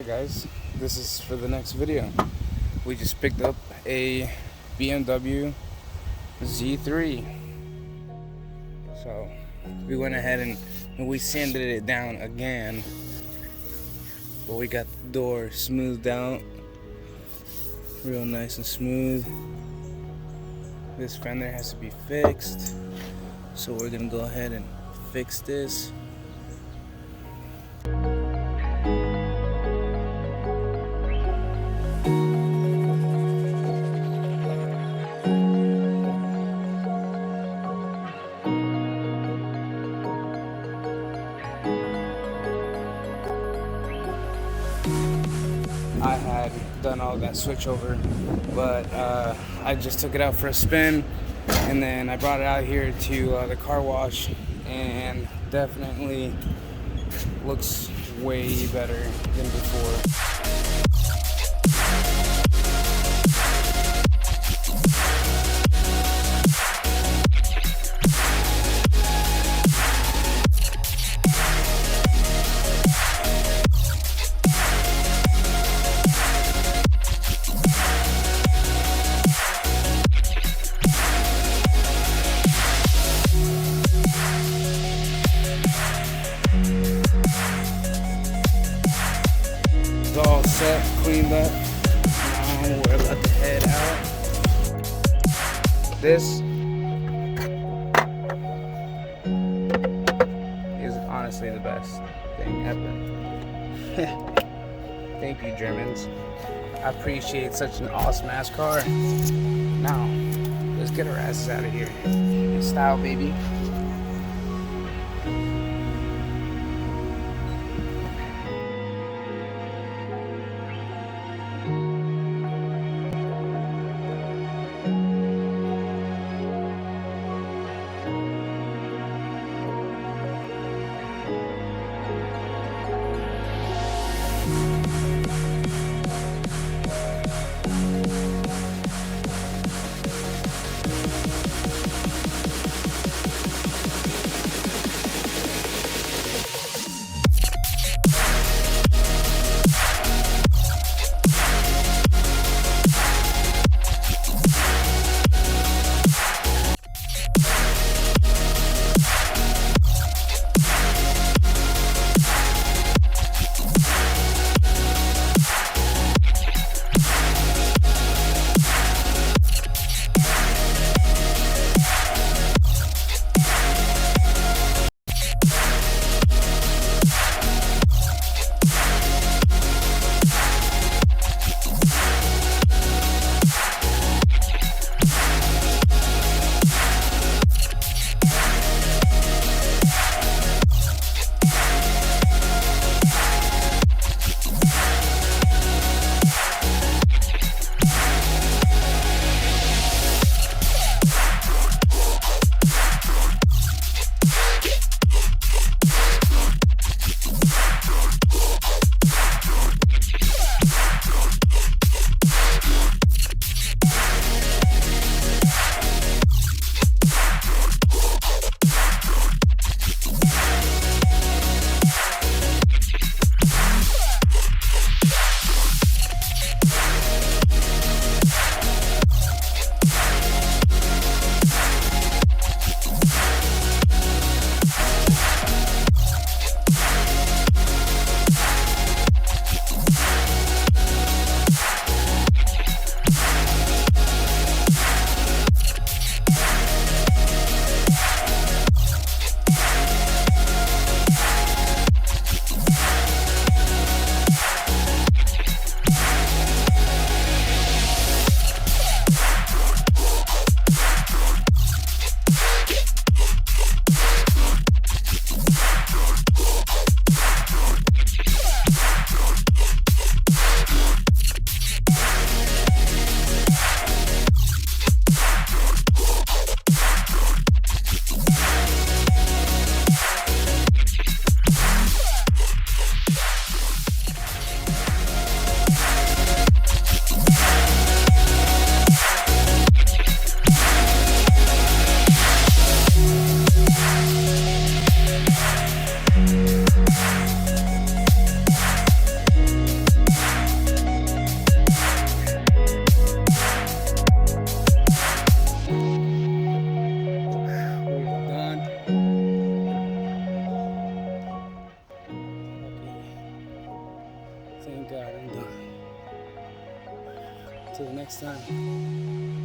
Hey guys, this is for the next video. We just picked up a BMW Z3. So we went ahead and we sanded it down again, but we got the door smoothed out real nice and smooth. This fender has to be fixed, so we're gonna go ahead and fix this. I had done all that switch over, but I just took it out for a spin, and then I brought it out here to the car wash, and definitely looks way better than before. All set, cleaned up. Now we're about to head out. This is honestly the best thing ever. Thank you, Germans. I appreciate such an awesome ass car. Now, let's get our asses out of here. In style, baby. Till next time.